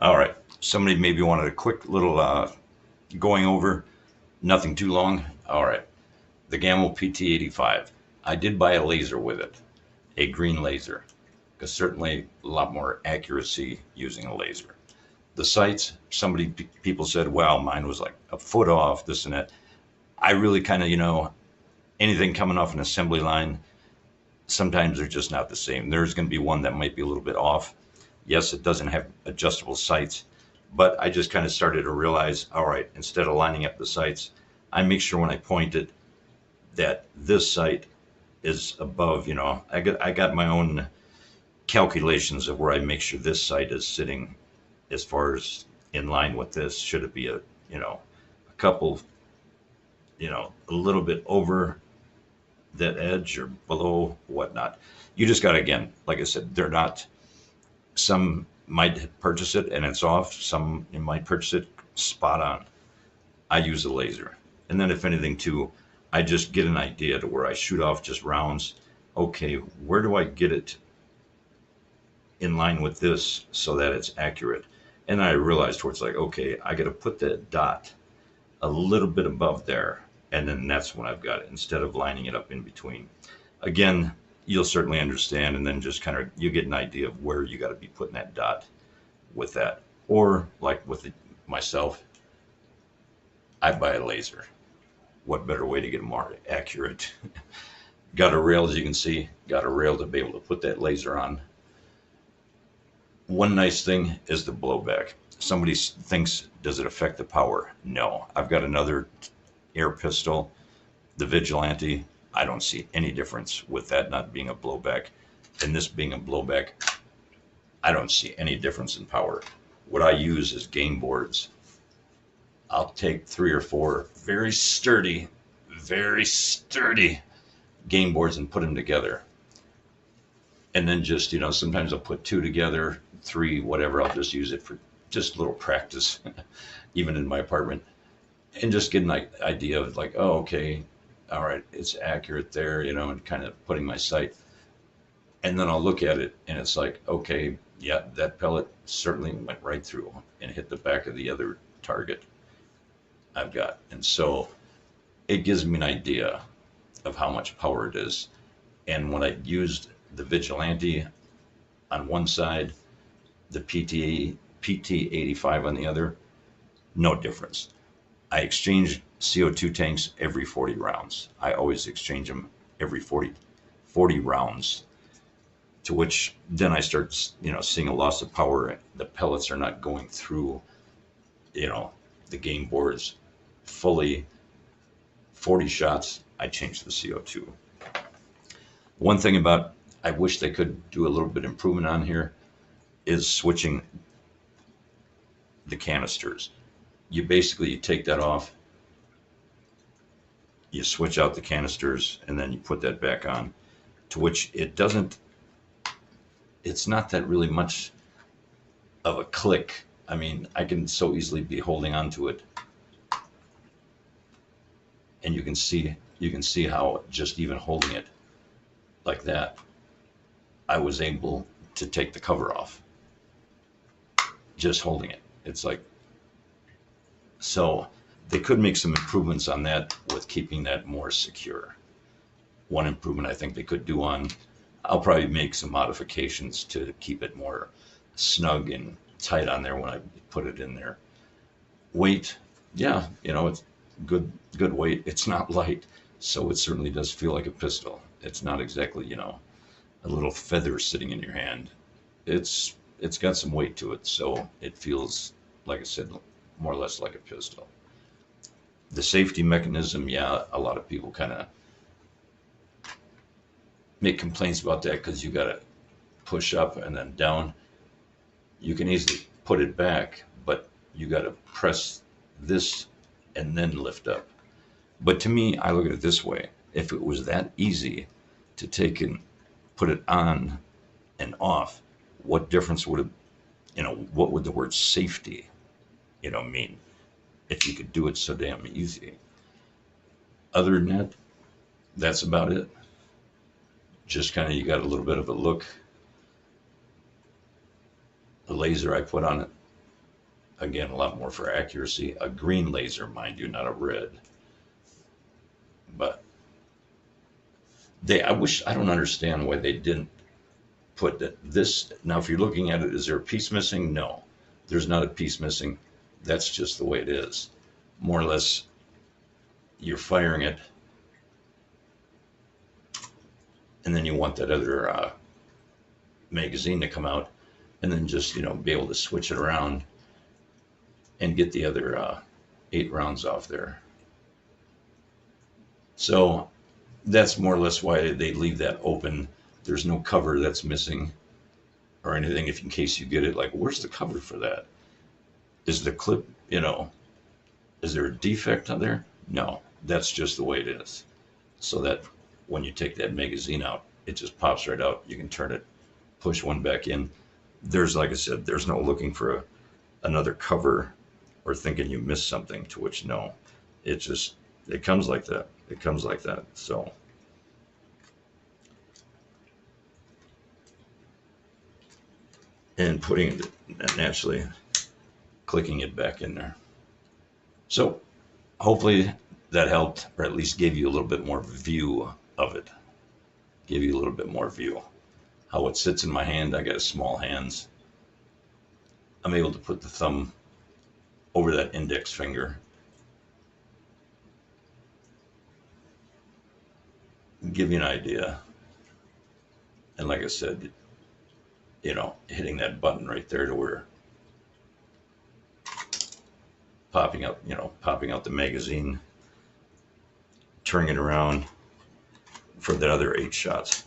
All right. Somebody maybe wanted a quick little going over, nothing too long. All right. The Gamo PT-85. I did buy a laser with it, a green laser, because certainly a lot more accuracy using a laser. The sights, people said, wow, mine was like a foot off, this and that. I really kind of, anything coming off an assembly line, sometimes they're just not the same. There's going to be one that might be a little bit off. Yes, it doesn't have adjustable sights, but I just kind of started to realize, all right, instead of lining up the sights, I make sure when I point it that this sight is above. I got my own calculations of where I make sure this sight is sitting as far as in line with this. Should it be a couple, a little bit over that edge or below, whatnot. You just got to, again, like I said, they're not, some might purchase it and it's off. Some you might purchase it spot on. I use a laser. And then if anything too, I just get an idea to where I shoot off just rounds. Okay, where do I get it in line with this so that it's accurate? And I realized where it's like, okay, I got to put that dot a little bit above there. And then that's when I've got it instead of lining it up in between. Again, you'll certainly understand. And then just kind of, you get an idea of where you got to be putting that dot with that. Or like with myself, I buy a laser. What better way to get more accurate? Got a rail, as you can see, got a rail to be able to put that laser on. One nice thing is the blowback. Somebody thinks, does it affect the power? No. I've got another air pistol, the Vigilante. I don't see any difference with that not being a blowback and this being a blowback. I don't see any difference in power. What I use is game boards. I'll take 3 or 4 very sturdy game boards and put them together. And then just, sometimes I'll put 2 together, 3, whatever. I'll just use it for just a little practice, even in my apartment, and just get an idea of like, oh, okay, all right, it's accurate there, and kind of putting my sight. And then I'll look at it and it's like, okay, yeah, that pellet certainly went right through and hit the back of the other target I've got. And so it gives me an idea of how much power it is. And when I used the Vigilante on one side, the PT-85 on the other, no difference. I exchange CO2 tanks every 40 rounds. I always exchange them every 40 rounds, to which then I start, seeing a loss of power. The pellets are not going through, the game boards fully. 40 shots, I change the CO2. One thing about, I wish they could do a little bit improvement on here, is switching the canisters. You take that off, you switch out the canisters, and then you put that back on, to which it's not that really much of a click. I mean, I can so easily be holding on to it, and you can see how just even holding it like that, I was able to take the cover off, just holding it. It's like, so they could make some improvements on that with keeping that more secure. One improvement I think they could do I'll probably make some modifications to keep it more snug and tight on there when I put it in there. Weight, yeah, it's good weight. It's not light, so it certainly does feel like a pistol. It's not exactly, a little feather sitting in your hand. It's got some weight to it, so it feels, like I said, more or less like a pistol. The safety mechanism, yeah, a lot of people kind of make complaints about that because you got to push up and then down. You can easily put it back, but you got to press this and then lift up. But to me, I look at it this way. If it was that easy to take and put it on and off, what difference would it, what would the word safety, mean if you could do it so damn easy? Other than that, that's about it. Just kind of, you got a little bit of a look. The laser I put on it, Again, a lot more for accuracy. A green laser, mind you, not a red. But I don't understand why they didn't put this. Now, if you're looking at it, is there a piece missing? No, there's not a piece missing. That's just the way it is. More or less, you're firing it, and then you want that other magazine to come out, and then just, be able to switch it around and get the other 8 rounds off there. So that's more or less why they leave that open. There's no cover that's missing or anything, if in case you get it, like, where's the cover for that? Is the clip, is there a defect on there? No, that's just the way it is. So that when you take that magazine out, it just pops right out. You can turn it, push one back in. There's, like I said, there's no looking for another cover or thinking you missed something, to which no, it comes like that. It comes like that. So and putting it naturally, clicking it back in there. So hopefully that helped, or at least gave you a little bit more view of it. Give you a little bit more view. How it sits in my hand. I got small hands. I'm able to put the thumb over that index finger. Give you an idea. And like I said, hitting that button right there to where popping out the magazine, turning it around for the other 8 shots.